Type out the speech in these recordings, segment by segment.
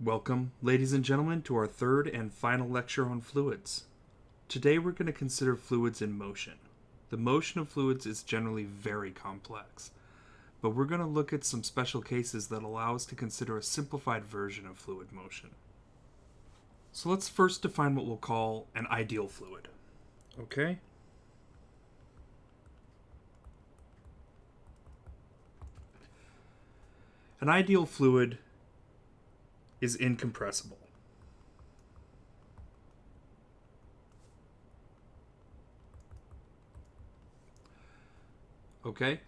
Welcome, ladies and gentlemen, to our third and final lecture on fluids. Today we're going to consider fluids in motion. The motion of fluids is generally very complex, but we're going to look at some special cases that allow us to consider a simplified version of fluid motion. So let's first define what we'll call an ideal fluid. Okay? An ideal fluid is incompressible. Okay?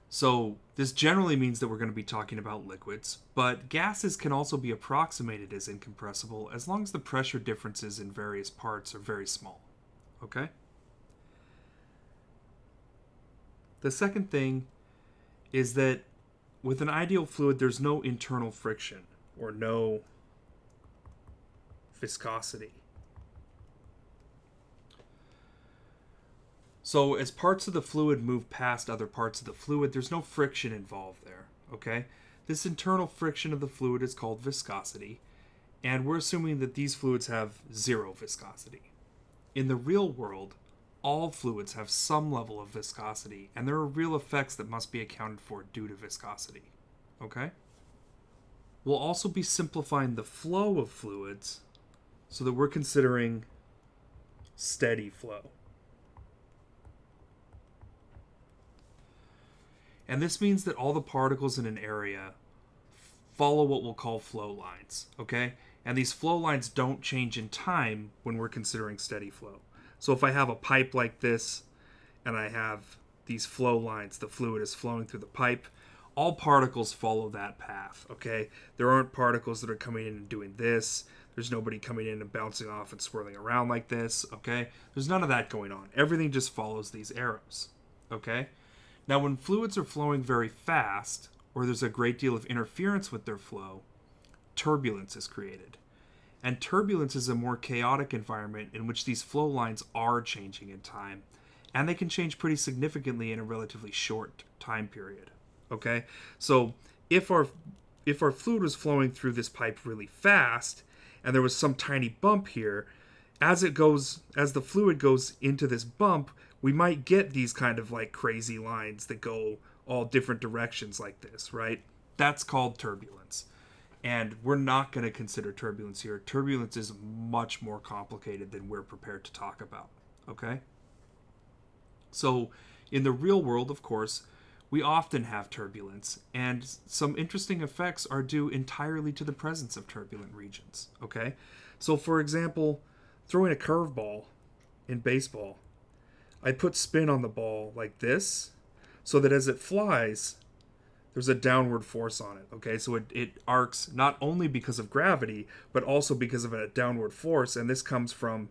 So this generally means that we're going to be talking about liquids, but gases can also be approximated as incompressible as long as the pressure differences in various parts are very small. Okay? The second thing is that with an ideal fluid, there's no internal friction or no viscosity. So as parts of the fluid move past other parts of the fluid, there's no friction involved there, okay? This internal friction of the fluid is called viscosity, and we're assuming that these fluids have zero viscosity. In the real world, all fluids have some level of viscosity, and there are real effects that must be accounted for due to viscosity, okay? We'll also be simplifying the flow of fluids so that we're considering steady flow. And this means that all the particles in an area follow what we'll call flow lines, okay? And these flow lines don't change in time when we're considering steady flow. So if I have a pipe like this and I have these flow lines, the fluid is flowing through the pipe, all particles follow that path, okay? There aren't particles that are coming in and doing this. There's nobody coming in and bouncing off and swirling around like this, okay? There's none of that going on. Everything just follows these arrows, okay? Now, when fluids are flowing very fast, or there's a great deal of interference with their flow, turbulence is created. And turbulence is a more chaotic environment in which these flow lines are changing in time, and they can change pretty significantly in a relatively short time period. Okay? So if our fluid was flowing through this pipe really fast, and there was some tiny bump here, as the fluid goes into this bump, we might get these kind of like crazy lines that go all different directions like this, right? That's called turbulence. And we're not going to consider turbulence here. Turbulence is much more complicated than we're prepared to talk about, okay? So in the real world, of course, we often have turbulence, and some interesting effects are due entirely to the presence of turbulent regions, okay? So for example, throwing a curveball in baseball, I put spin on the ball like this so that as it flies, there's a downward force on it, okay? So it arcs not only because of gravity, but also because of a downward force, and this comes from,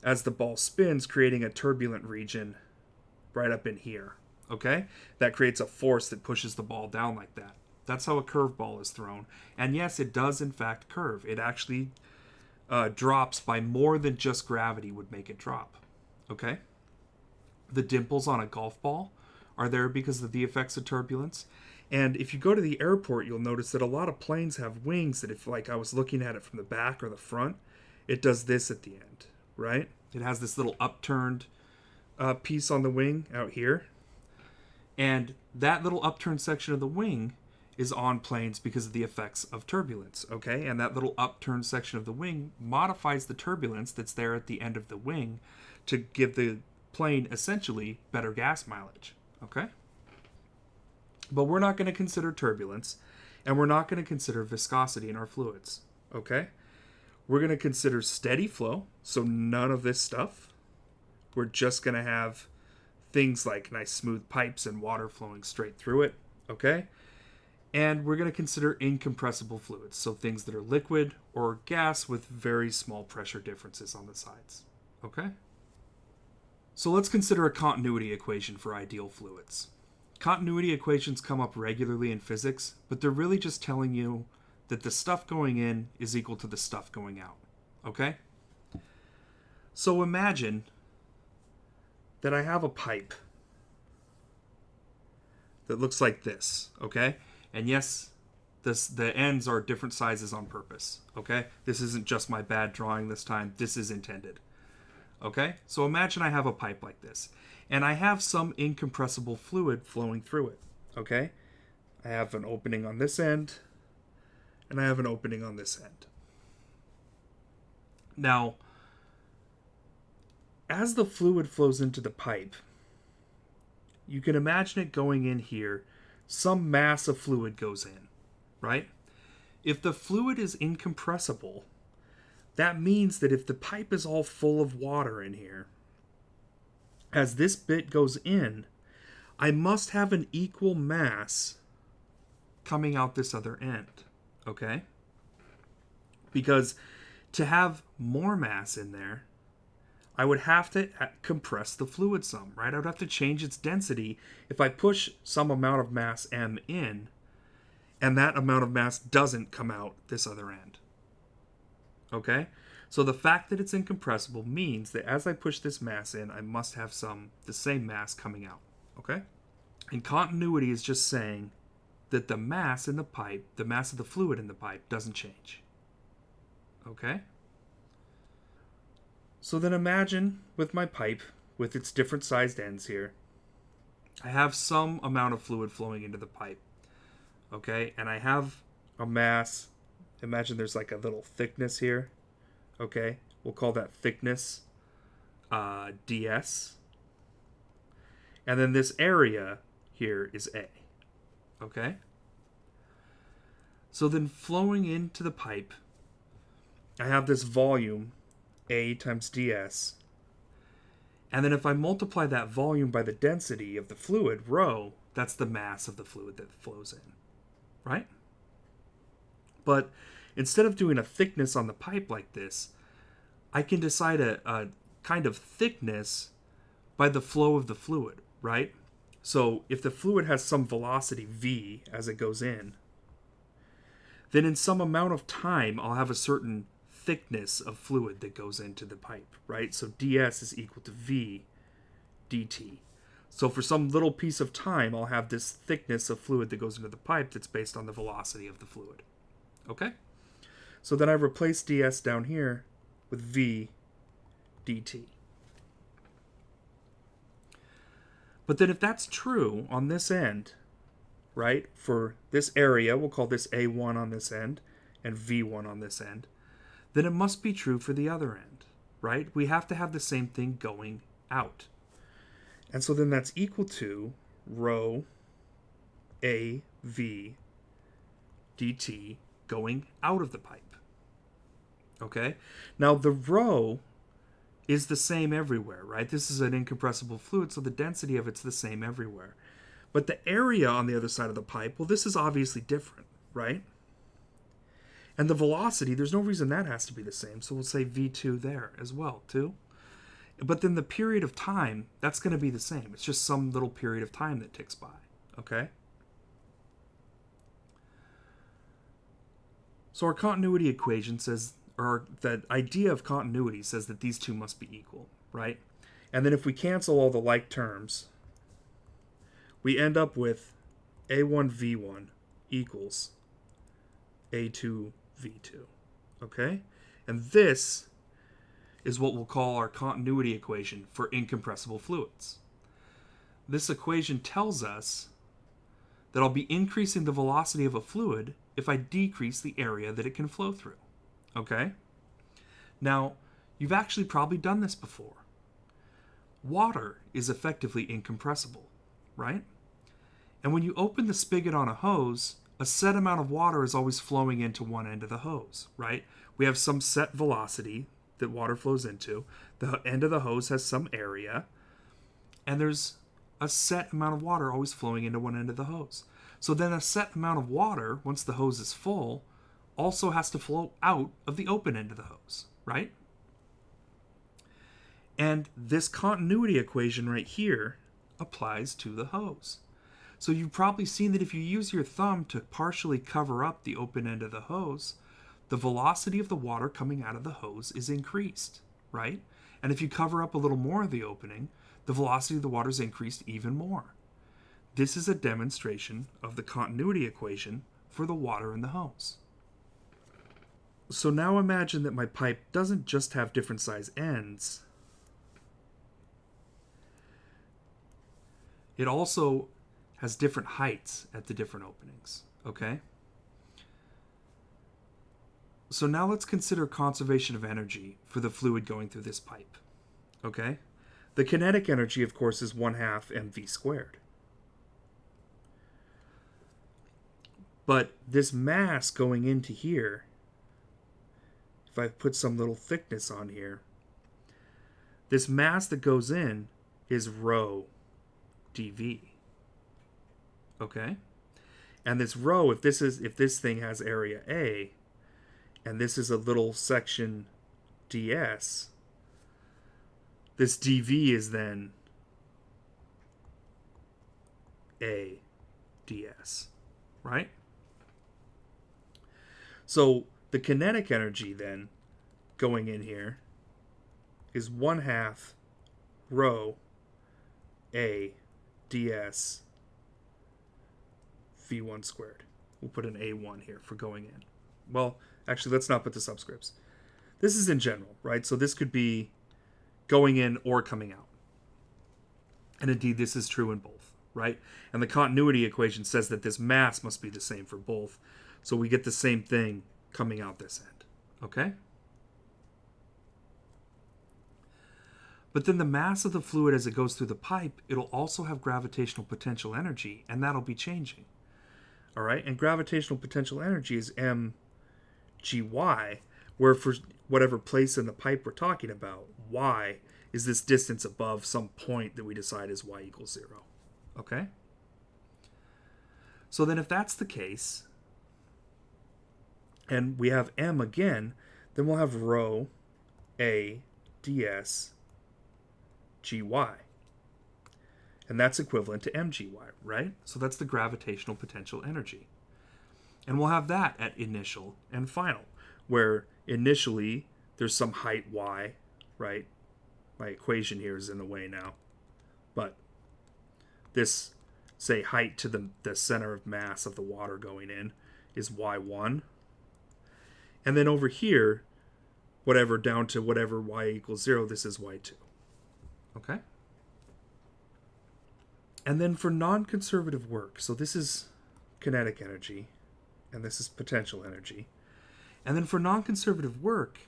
as the ball spins, creating a turbulent region right up in here, okay? That creates a force that pushes the ball down like that. That's how a curveball is thrown. And yes, it does in fact curve. It actually drops by more than just gravity would make it drop, okay? The dimples on a golf ball are there because of the effects of turbulence. And if you go to the airport, you'll notice that a lot of planes have wings that if like I was looking at it from the back or the front, it does this at the end, right? It has this little upturned piece on the wing out here. And that little upturned section of the wing is on planes because of the effects of turbulence, okay? And that little upturned section of the wing modifies the turbulence that's there at the end of the wing to give the plane essentially better gas mileage, okay? But we're not going to consider turbulence, and we're not going to consider viscosity in our fluids, okay? We're going to consider steady flow, so none of this stuff. We're just going to have things like nice smooth pipes and water flowing straight through it, okay? And we're going to consider incompressible fluids, so things that are liquid or gas with very small pressure differences on the sides, okay? So let's consider a continuity equation for ideal fluids. Continuity equations come up regularly in physics, but they're really just telling you that the stuff going in is equal to the stuff going out, okay? So imagine that I have a pipe that looks like this, okay? And yes, The ends are different sizes on purpose. Okay, this isn't just my bad drawing this time. This is intended. Okay, so imagine I have a pipe like this, and I have some incompressible fluid flowing through it. Okay, I have an opening on this end, and I have an opening on this end. Now, as the fluid flows into the pipe, you can imagine it going in here. Some mass of fluid goes in, right? If the fluid is incompressible, that means that if the pipe is all full of water in here, as this bit goes in, I must have an equal mass coming out this other end, okay? Because to have more mass in there, I would have to compress the fluid some, right? I would have to change its density if I push some amount of mass m in, and that amount of mass doesn't come out this other end. Okay? So the fact that it's incompressible means that as I push this mass in, I must have the same mass coming out. Okay? And continuity is just saying that the mass in the pipe, the mass of the fluid in the pipe, doesn't change. Okay? So then imagine with my pipe, with its different sized ends here, I have some amount of fluid flowing into the pipe. Okay? And I have a mass. Imagine there's like a little thickness here. Okay? We'll call that thickness ds. And then this area here is A. Okay? So then flowing into the pipe, I have this volume, A times ds. And then if I multiply that volume by the density of the fluid, rho, that's the mass of the fluid that flows in. Right? But instead of doing a thickness on the pipe like this, I can decide a kind of thickness by the flow of the fluid, right? So if the fluid has some velocity v as it goes in, then in some amount of time I'll have a certain thickness of fluid that goes into the pipe, right? So ds is equal to v dt. So for some little piece of time, I'll have this thickness of fluid that goes into the pipe that's based on the velocity of the fluid. Okay? So then I replace ds down here with v dt. But then if that's true on this end, right, for this area, we'll call this A1 on this end and V1 on this end, then it must be true for the other end, right? We have to have the same thing going out. And so then that's equal to rho AV dt going out of the pipe. Okay? Now the rho is the same everywhere, right? This is an incompressible fluid, so the density of it's the same everywhere. But the area on the other side of the pipe, well, this is obviously different, right? And the velocity, there's no reason that has to be the same, so we'll say v2 there as well, too. But then the period of time, that's going to be the same. It's just some little period of time that ticks by, okay? So our continuity equation says, or the idea of continuity says that these two must be equal, right? And then if we cancel all the like terms, we end up with A1V1 equals A2V2, okay? And this is what we'll call our continuity equation for incompressible fluids. This equation tells us that I'll be increasing the velocity of a fluid if I decrease the area that it can flow through. Okay? Now, you've actually probably done this before. Water is effectively incompressible, right? And when you open the spigot on a hose, a set amount of water is always flowing into one end of the hose, right? We have some set velocity that water flows into. The end of the hose has some area, and there's a set amount of water always flowing into one end of the hose. So then a set amount of water, once the hose is full, also has to flow out of the open end of the hose, right? And this continuity equation right here applies to the hose. So you've probably seen that if you use your thumb to partially cover up the open end of the hose, the velocity of the water coming out of the hose is increased, right? And if you cover up a little more of the opening, the velocity of the water is increased even more. This is a demonstration of the continuity equation for the water in the hose. So now imagine that my pipe doesn't just have different size ends. It also has different heights at the different openings, okay? So now let's consider conservation of energy for the fluid going through this pipe, okay? The kinetic energy, of course, is 1/2 mv squared. But this mass going into here, if I put some little thickness on here, this mass that goes in is rho dV. Okay? And this rho, if this thing has area A, and this is a little section ds, this dV is then A ds, right? So the kinetic energy then going in here is 1/2 rho A ds V1 squared. We'll put an A1 here for going in. Well, actually, let's not put the subscripts. This is in general, right? So this could be going in or coming out. And indeed, this is true in both, right? And the continuity equation says that this mass must be the same for both. So we get the same thing coming out this end, okay? But then the mass of the fluid as it goes through the pipe, it'll also have gravitational potential energy, and that'll be changing. All right? And gravitational potential energy is mgy, where for whatever place in the pipe we're talking about, y is this distance above some point that we decide is y equals 0. Okay? So then if that's the case, and we have m again, then we'll have rho a ds gy. And that's equivalent to mgy, right? So that's the gravitational potential energy. And we'll have that at initial and final, where initially there's some height y, right? My equation here is in the way now. But this, say, height to the center of mass of the water going in is y1. And then over here, whatever down to whatever y equals 0, this is y2. Okay? And then for non-conservative work, so this is kinetic energy, and this is potential energy. And then for non-conservative work,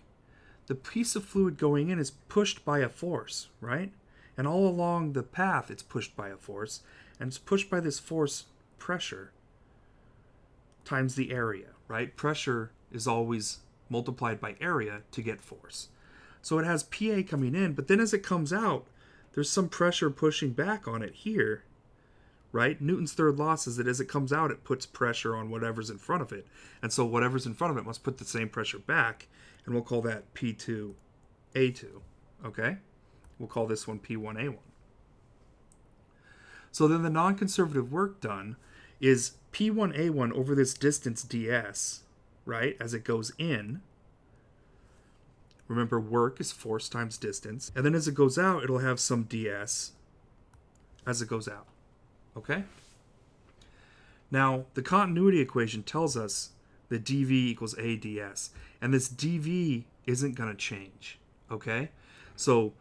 the piece of fluid going in is pushed by a force, right? And all along the path, it's pushed by a force, and it's pushed by this force pressure times the area, right? Pressure is always multiplied by area to get force. So it has PA coming in, but then as it comes out, there's some pressure pushing back on it here, right? Newton's third law says that as it comes out, it puts pressure on whatever's in front of it. And so whatever's in front of it must put the same pressure back, and we'll call that P2A2, okay? We'll call this one P1A1. So then the non-conservative work done is P1A1 over this distance ds, right, as it goes in. Remember, work is force times distance. And then as it goes out, it'll have some ds as it goes out. Okay? Now, the continuity equation tells us that dV equals A ds. And this dV isn't going to change. Okay? So,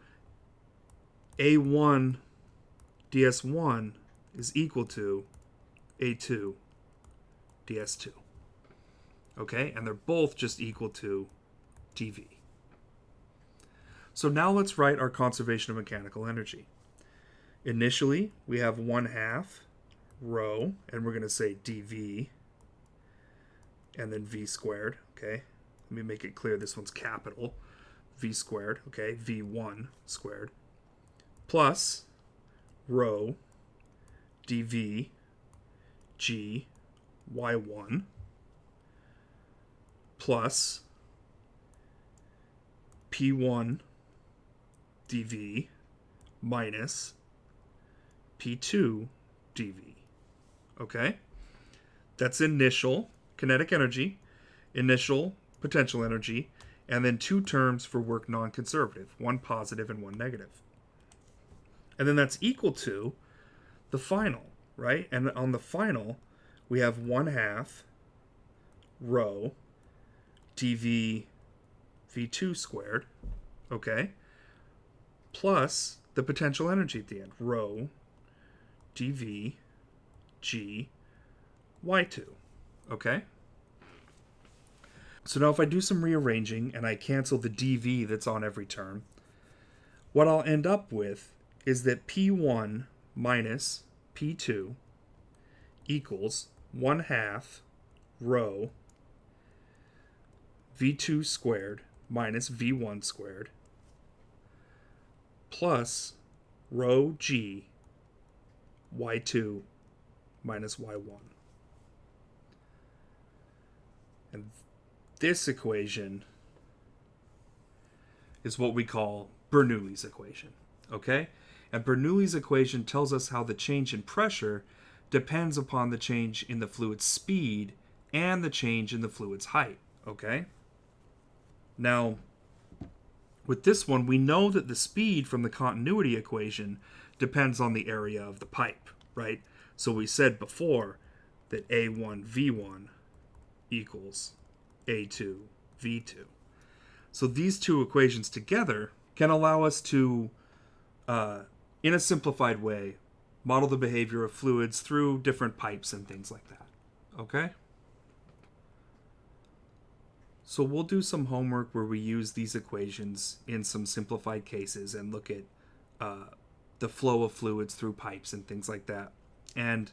A1 ds1 is equal to A2 ds2. Okay? And they're both just equal to dV. So now let's write our conservation of mechanical energy. Initially, we have 1/2 rho, and we're going to say dV, and then v squared, okay? Let me make it clear this one's capital. V squared, okay? V1 squared, plus rho dV g y1 plus P1 dV minus P2 dV. Okay? That's initial kinetic energy, initial potential energy, and then two terms for work non-conservative, one positive and one negative. And then that's equal to the final, right? And on the final, we have 1/2 rho dv v2 squared, okay, plus the potential energy at the end, rho dv g y2, okay? So now if I do some rearranging and I cancel the dv that's on every term, what I'll end up with is that P1 minus P2 equals 1/2 rho V2 squared minus V1 squared plus rho G Y2 minus Y1. And this equation is what we call Bernoulli's equation, okay? And Bernoulli's equation tells us how the change in pressure depends upon the change in the fluid's speed and the change in the fluid's height, okay? Now, with this one, we know that the speed from the continuity equation depends on the area of the pipe, right? So we said before that A1 V1 equals A2 V2. So these two equations together can allow us to, in a simplified way, model the behavior of fluids through different pipes and things like that. Okay? So we'll do some homework where we use these equations in some simplified cases and look at the flow of fluids through pipes and things like that. And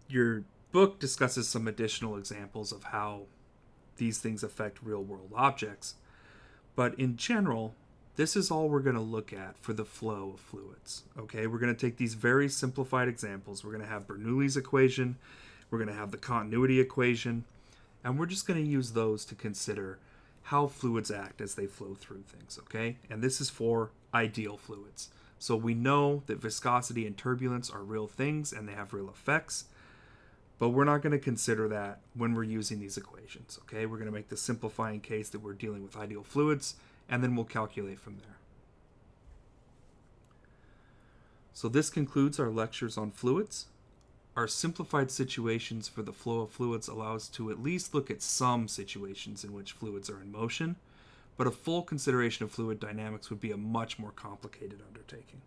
your book discusses some additional examples of how these things affect real-world objects. But in general, this is all we're going to look at for the flow of fluids. Okay, we're going to take these very simplified examples. We're going to have Bernoulli's equation, we're going to have the continuity equation, and we're just going to use those to consider how fluids act as they flow through things, okay? And this is for ideal fluids. So we know that viscosity and turbulence are real things and they have real effects, but we're not going to consider that when we're using these equations, okay? We're going to make the simplifying case that we're dealing with ideal fluids, and then we'll calculate from there. So this concludes our lectures on fluids. Our simplified situations for the flow of fluids allow us to at least look at some situations in which fluids are in motion, but a full consideration of fluid dynamics would be a much more complicated undertaking.